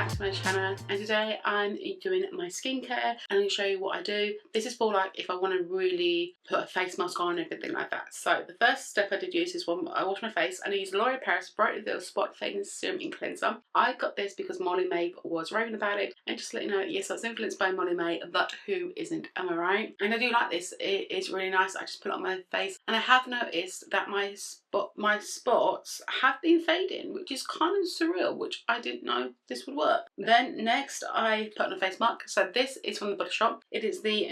back to my channel, and today I'm doing my skincare and I'm going to show you what I do. This is for like if I want to really put a face mask on and everything like that. So the first step I did use is when I wash my face and I use L'Oreal Paris Bright Little Spot Fading Serum and Cleanser. I got this because Molly Mae was raving about it, and just to let you know, yes, I was influenced by Molly Mae, but who isn't, am I right? And I do like this. It is really nice. I just put it on my face and I have noticed that my spots have been fading, which is kind of surreal, which I didn't know this would work. Then next I put on a face mask. So this is from the Body Shop. It is the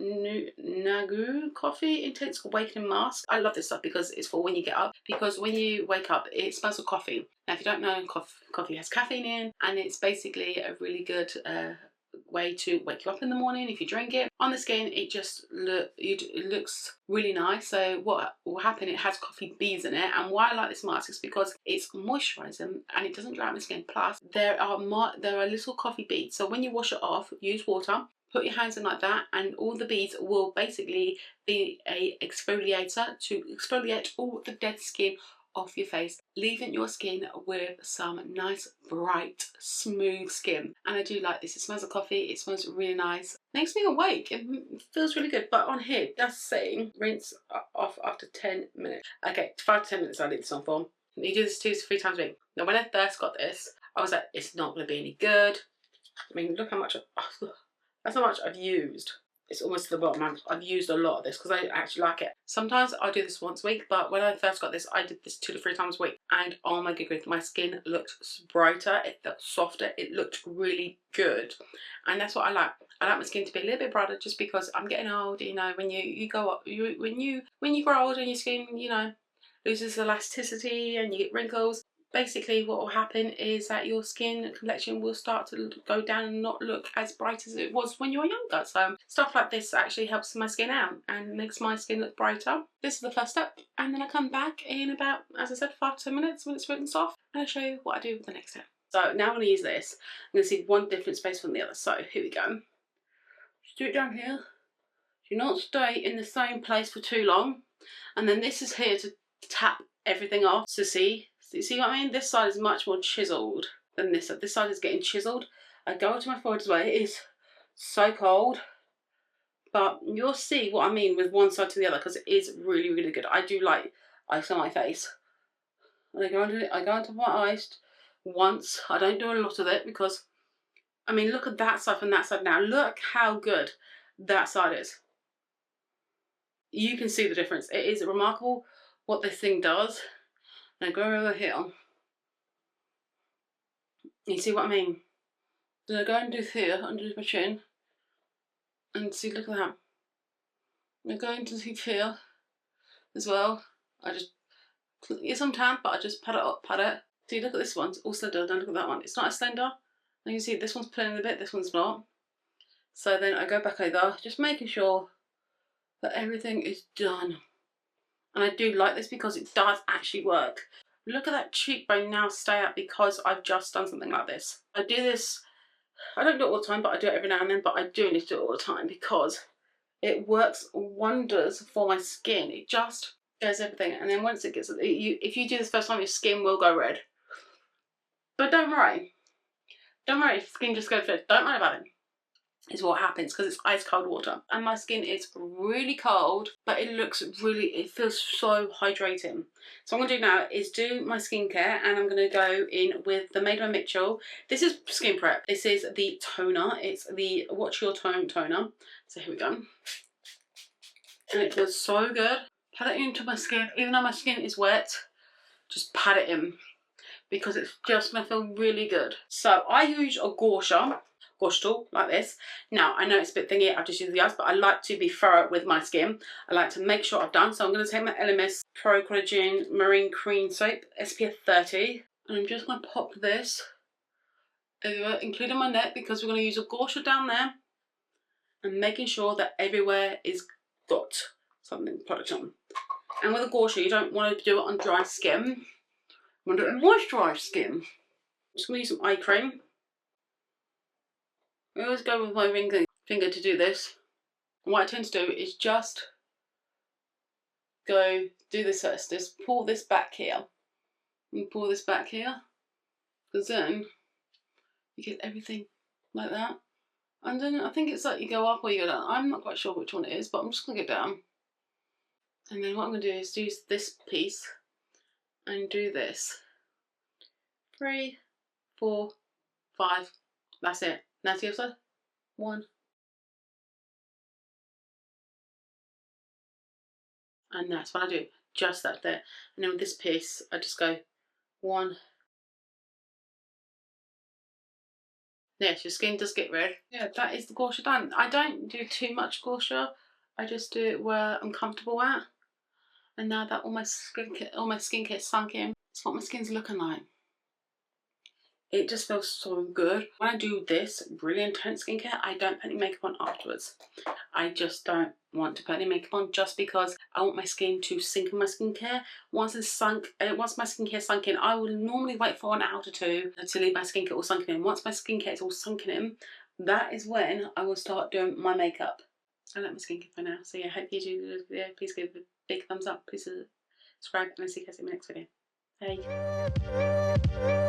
Nagu Coffee Intense Awakening Mask. I love this stuff because it's for when you get up, because when you wake up it smells of coffee. Now if you don't know, coffee has caffeine in, and it's basically a really good way to wake you up in the morning if you drink it. On the skin it just looks really nice. So what will happen, it has coffee beads in it, and why I like this mask is because it's moisturizing and it doesn't dry out my skin. Plus there are little coffee beads, so when you wash it off, use water, put your hands in like that, and all the beads will basically be a exfoliator to exfoliate all the dead skin off your face, leaving your skin with some nice bright smooth skin. And I do like this. It smells of coffee, it smells really nice, makes me awake, it feels really good. But on here that's saying rinse off after 10 minutes. Okay, 5 to 10 minutes I leave this on for. You do this 2 to 3 times a week. Now when I first got this I was like, it's not going to be any good. I mean, look how much that's how much I've used. It's almost to the bottom. I've used a lot of this because I actually like it. Sometimes I'll do this once a week, but when I first got this, I did this 2 to 3 times a week. And oh my goodness, my skin looked brighter, it felt softer, it looked really good. And that's what I like. I like my skin to be a little bit brighter just because I'm getting old, you know, when you go up, when you grow older and your skin, you know, loses elasticity and you get wrinkles. Basically what will happen is that your skin complexion will start to go down and not look as bright as it was when you were younger. So stuff like this actually helps my skin out and makes my skin look brighter. This is the first step, and then I come back in about, as I said, 5 to 10 minutes when it's rinsed off, and I'll show you what I do with the next step. So now I'm going to use this. I'm going to see one different space from the other. So here we go. Just do it down here. Do not stay in the same place for too long. And then this is here to tap everything off. So see what I mean? This side is much more chiseled than this side. This side is getting chiseled. I go to my forehead as well. It is so cold, but you'll see what I mean with one side to the other because it is really, really good. I do like ice on my face. And I go into my eyes once. I don't do a lot of it because, I mean, look at that side from that side now. Look how good that side is. You can see the difference. It is remarkable what this thing does. Now go over here. You see what I mean? Then I go and do here, under my chin. And see, look at that. I go into here as well. I just, it's on tan, but I just pat it up, pat it. See, look at this one, it's all slender. Don't look at that one. It's not as slender. And you can see this one's pulling a bit, this one's not. So then I go back over, just making sure that everything is done. And I do like this because it does actually work. Look at that cheekbone now stay up because I've just done something like this. I do this, I don't do it all the time, but I do it every now and then, but I do need to do it all the time because it works wonders for my skin. It just does everything. And then once it gets, if you do this first time, your skin will go red. But don't worry. Don't worry if skin just goes red. Don't worry about it. Is what happens because it's ice cold water, and my skin is really cold, but it looks really, it feels so hydrating. So what I'm going to do now is do my skincare, and I'm going to go in with the Made by Mitchell. This is skin prep. This is the toner. It's the Watch Your Tone toner. So here we go. And it feels so good. Pat it into my skin, even though my skin is wet, just pat it in because it's just going to feel really good. So I use a gouache tool like this. Now I know it's a bit thingy, I've just used the ice, but I like to be thorough with my skin. I like to make sure I've done. So I'm going to take my LMS Pro Collagen Marine Cream Soap SPF 30, and I'm just going to pop this everywhere, including my neck, because we're going to use a gouache down there, and making sure that everywhere is got something product on. And with a gouache you don't want to do it on dry skin, you want to do it on moisturised skin. I'm just going to use some eye cream. I always go with my finger to do this. And what I tend to do is just do this first. Just pull this back here. And pull this back here. Because then You get everything like that. And then I think it's like you go up or you go down. I'm not quite sure which one it is, but I'm just going to go down. And then what I'm going to do is use this piece and do this. 3, 4, 5. That's it. Now to the other side. 1. And that's what I do. Just that there. And then with this piece, I just go 1. Yes, your skin does get red. Yeah, that is the gua sha done. I don't do too much gua sha. I just do it where I'm comfortable at. And now that all my skincare sunk in, it's what my skin's looking like. It just feels so good. When I do this really intense skincare, I don't put any makeup on afterwards. I just don't want to put any makeup on just because I want my skin to sink in my skincare. Once my skincare sunk in, I will normally wait for an hour or 2 to leave my skincare all sunken in. Once my skincare is all sunken in, that is when I will start doing my makeup. I like my skincare for now. So yeah, hope you do this video. Please give it a big thumbs up. Please subscribe and I'll see you guys in my next video. Bye.